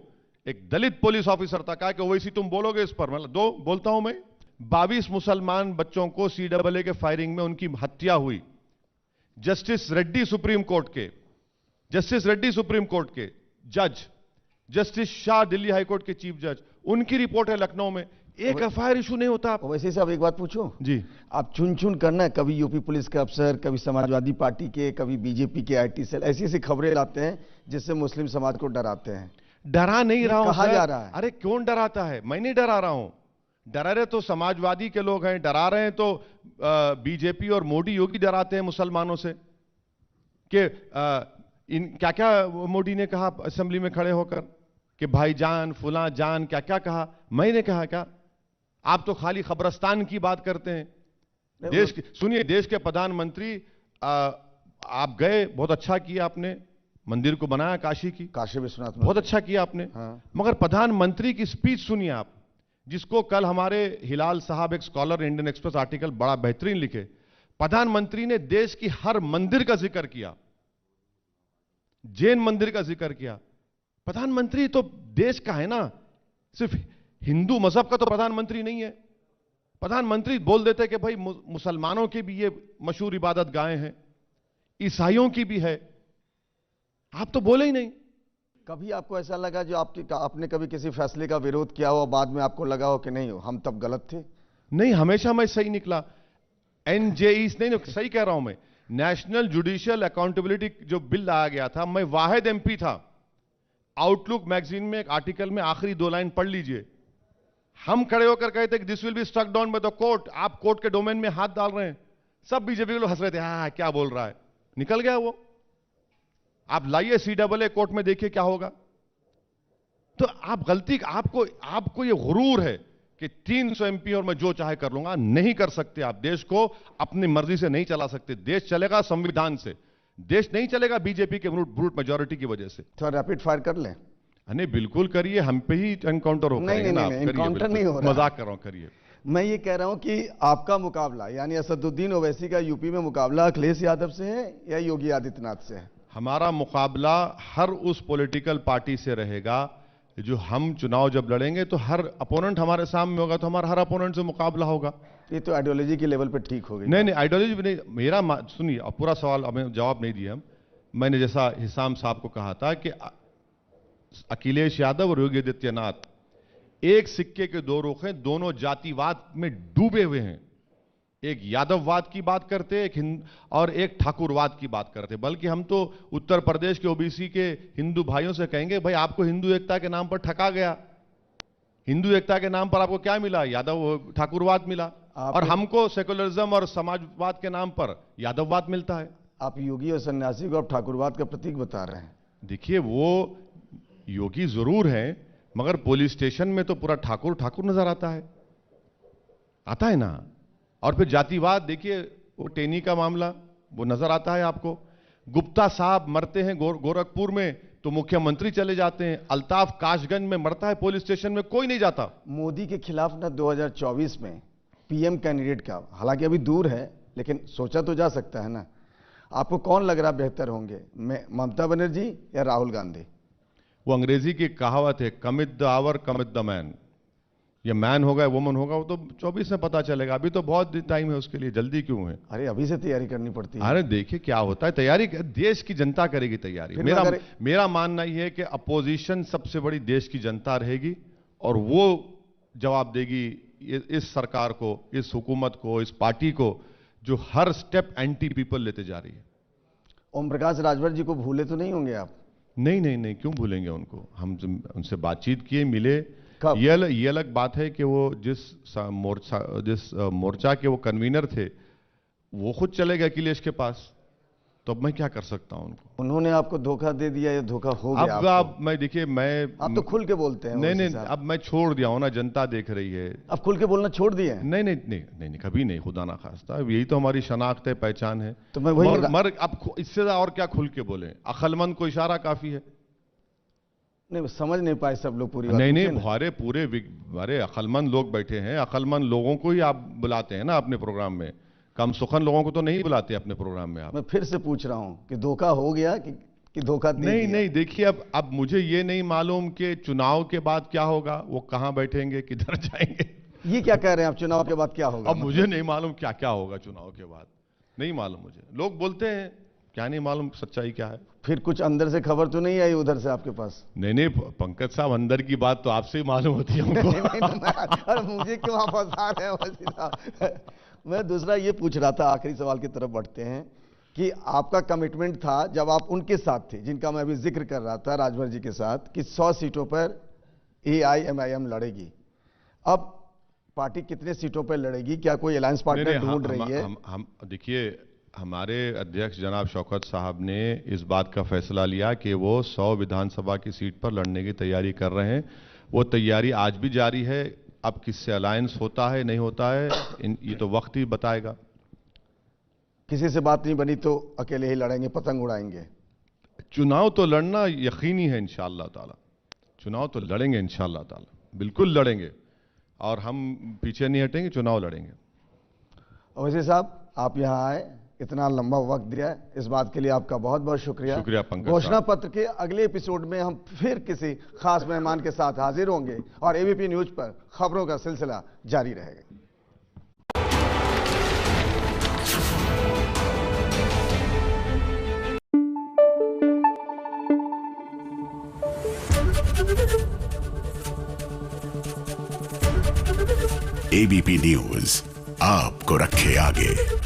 एक दलित पुलिस ऑफिसर था। कहा कि ओवैसी तुम बोलोगे इस पर, मतलब दो बोलता हूं मैं। 22 मुसलमान बच्चों को CAA के फायरिंग में उनकी हत्या हुई। जस्टिस रेड्डी सुप्रीम कोर्ट के जज, justice Shah Delhi high court के चीफ जज, उनकी रिपोर्ट है लखनऊ में। एक FIR इशू नहीं होता। वैसे साहब एक बात पूछूं जी, आप चुन चुन करना है, कभी यूपी पुलिस के अफसर, कभी समाजवादी पार्टी के, कभी बीजेपी के IT सेल, ऐसी ऐसी खबरें लाते हैं जिससे मुस्लिम समाज को डराते हैं। डरा नहीं रहा हूं, कहा जा रहा है। अरे क्यों डराता है? मैं नहीं डरा रहा हूं। डरा रहे तो समाजवादी के लोग हैं, डरा रहे हैं तो बीजेपी और मोदी योगी डराते हैं मुसलमानों से कि इन क्या क्या मोदी ने कहा असेंबली में खड़े होकर कि भाईजान फुला जान, क्या क्या कहा। मैंने कहा क्या? आप तो खाली खबरस्तान की बात करते हैं। देश की सुनिए, देश के प्रधानमंत्री आप गए, बहुत अच्छा किया आपने, मंदिर को बनाया काशी विश्वनाथ, बहुत अच्छा किया आपने। हाँ। मगर प्रधानमंत्री की स्पीच सुनिए आप, जिसको कल हमारे हिलाल साहब एक स्कॉलर इंडियन एक्सप्रेस आर्टिकल बड़ा बेहतरीन लिखे। प्रधानमंत्री ने देश की हर मंदिर का जिक्र किया, जैन मंदिर का जिक्र किया। प्रधानमंत्री तो देश का है ना, सिर्फ हिंदू मजहब का तो प्रधानमंत्री नहीं है। प्रधानमंत्री बोल देते कि भाई मुसलमानों की भी ये मशहूर इबादत गाहें हैं, ईसाइयों की भी है। आप तो बोले ही नहीं। कभी आपको ऐसा लगा जो आपने कभी किसी फैसले का विरोध किया हो, बाद में आपको लगा हो कि नहीं हम तब गलत थे? नहीं, हमेशा मैं सही निकला। NJE नहीं, सही कह रहा हूं मैं। नेशनल जुडिशियल अकाउंटेबिलिटी जो बिल लाया गया था, मैं वाहिद MP था। आउटलुक मैगजीन में एक आर्टिकल में आखिरी 2 लाइन पढ़ लीजिए। हम खड़े होकर कहते कि this will be struck down by the court. आप कोर्ट के डोमेन में हाथ डाल रहे हैं। सब बीजेपी के लोग हंस रहे थे, हाँ क्या बोल रहा है, निकल गया वो। आप लाइए CAA कोर्ट में, देखिए क्या होगा। तो आप गलती, आपको ये गुरूर है कि 300 MP और मैं जो चाहे कर लूंगा। नहीं कर सकते आप। देश को अपनी मर्जी से नहीं चला सकते। देश चलेगा संविधान से, देश नहीं चलेगा बीजेपी के ब्रूट मेजॉरिटी की वजह से। थोड़ा रैपिड फायर कर लें? नहीं, बिल्कुल करिए, हम पे ही एनकाउंटर हो। नहीं, एनकाउंटर नहीं हो रहा, मजाक कर रहा हूं, करिए। मैं ये कह रहा हूं कि आपका मुकाबला यानी असदुद्दीन ओवैसी का यूपी में मुकाबला अखिलेश यादव से है या योगी आदित्यनाथ से है? हमारा मुकाबला हर उस पॉलिटिकल पार्टी से रहेगा जो हम चुनाव जब लड़ेंगे तो हर अपोनेंट हमारे सामने होगा, तो हमारा हर अपोनेंट से मुकाबला होगा। ये तो आइडियोलॉजी के लेवल पे ठीक हो गई। नहीं, आइडियोलॉजी भी नहीं। मेरा सुनिए, पूरा सवाल हमें जवाब नहीं दिया हम। मैंने जैसा हिसाम साहब को कहा था कि अखिलेश यादव और योगी आदित्यनाथ एक सिक्के के 2 रुख हैं, दोनों जातिवाद में डूबे हुए हैं। एक यादववाद की बात करते और एक ठाकुरवाद की बात करते। बल्कि हम तो उत्तर प्रदेश के OBC के हिंदू भाइयों से कहेंगे, भाई आपको हिंदू एकता के नाम पर ठगा गया। हिंदू एकता के नाम पर आपको क्या मिला? यादव ठाकुरवाद मिला। और हमको सेकुलरिज्म और समाजवाद के नाम पर यादववाद मिलता है। आप योगी और सन्यासी को आप ठाकुरवाद का प्रतीक बता रहे हैं। देखिए, वो योगी जरूर है, मगर पुलिस स्टेशन में तो पूरा ठाकुर नजर आता है ना। और फिर जातिवाद देखिए, वो टेनी का मामला वो नजर आता है आपको। गुप्ता साहब मरते हैं गोरखपुर में तो मुख्यमंत्री चले जाते हैं। अल्ताफ काशगंज में मरता है, पुलिस स्टेशन में कोई नहीं जाता। मोदी के खिलाफ ना 2024 में PM कैंडिडेट का, हालांकि अभी दूर है लेकिन सोचा तो जा सकता है ना। आपको कौन लग रहा बेहतर होंगे, ममता बनर्जी या राहुल गांधी? वो अंग्रेजी की कहावत है, commit the hour commit the man. ये मैन होगा वुमन होगा वो तो 24 में पता चलेगा। अभी तो बहुत टाइम है उसके लिए, जल्दी क्यों है? अरे अभी से तैयारी करनी पड़ती है। अरे देखिए क्या होता है, तैयारी देश की जनता करेगी तैयारी। मेरा मानना यह है कि अपोजिशन सबसे बड़ी देश की जनता रहेगी और वो जवाब देगी इस सरकार को, इस हुकूमत को, इस पार्टी को जो हर स्टेप एंटी पीपल लेते जा रही है। ओम प्रकाश राजभर जी को भूले तो नहीं होंगे आप? नहीं, क्यों भूलेंगे उनको। हम उनसे बातचीत किए, मिले। ये अलग बात है कि वो जिस मोर्चा के वो कन्वीनर थे, वो खुद चले गए अखिलेश के पास। तो अब मैं क्या कर सकता हूं उनको? उन्होंने आपको धोखा दे दिया या धोखा हो गया? अब मैं देखिए, मैं आप तो खुल के बोलते हैं। नहीं, अब मैं छोड़ दिया हूं ना, जनता देख रही है। अब खुल के बोलना छोड़ दिए हैं? नहीं, कभी नहीं, खुदा ना खास्ता, यही तो हमारी शनाख्त है, पहचान है। तो मैं वही अब इससे और क्या खुल के बोले? अक्लमंद को इशारा काफी है। नहीं, समझ नहीं पाए सब लोग पूरी बात। नहीं, पूरे अक्लमंद लोग बैठे हैं। अक्लमंद लोगों को ही आप बुलाते हैं ना अपने प्रोग्राम में, कम सुखन लोगों को तो नहीं बुलाते अपने प्रोग्राम में आप। मैं फिर से पूछ रहा हूं कि धोखा हो गया कि धोखा नहीं, देखिए, अब मुझे ये नहीं मालूम कि चुनाव के बाद क्या होगा, वो कहां बैठेंगे, किधर जाएंगे। ये क्या कह रहे हैं आप, चुनाव के बाद क्या होगा? अब मुझे नहीं मालूम क्या होगा चुनाव के बाद, नहीं मालूम मुझे। लोग बोलते हैं, क्या नहीं मालूम सच्चाई क्या है। फिर कुछ अंदर से खबर तो नहीं आई उधर से आपके पास? नहीं, पंकज साहब, अंदर की बात तो आपसे ही मालूम होती है हमको। अरे मुझे क्यों आप फंसा रहे हैं? मैं दूसरा ये पूछ रहा था, आखिरी सवाल की तरफ बढ़ते हैं, कि आपका कमिटमेंट था जब आप उनके साथ थे, जिनका मैं अभी जिक्र कर रहा था, राजभर जी के साथ, कि 100 सीटों पर AIMIM लड़ेगी। अब पार्टी कितने सीटों पर लड़ेगी? क्या कोई अलायंस पार्टनर ढूंढ रही है? हम देखिए, हमारे अध्यक्ष जनाब शौकत साहब ने इस बात का फैसला लिया कि वो 100 विधानसभा की सीट पर लड़ने की तैयारी कर रहे हैं। वो तैयारी आज भी जारी है। अब किससे अलायंस होता है नहीं होता है, ये तो वक्त ही बताएगा। किसी से बात नहीं बनी तो अकेले ही लड़ेंगे, पतंग उड़ाएंगे? चुनाव तो लड़ना यकीनी है इंशाअल्लाह ताला। चुनाव तो लड़ेंगे इंशाअल्लाह ताला, बिल्कुल लड़ेंगे, और हम पीछे नहीं हटेंगे, चुनाव लड़ेंगे। ओवैसी साहब, आप यहाँ आए, इतना लंबा वक्त दिया, इस बात के लिए आपका बहुत बहुत शुक्रिया। शुक्रिया पंकज। घोषणा पत्र के अगले एपिसोड में हम फिर किसी खास मेहमान के साथ हाजिर होंगे और ABP न्यूज पर खबरों का सिलसिला जारी रहेगा। ABP न्यूज आपको रखे आगे।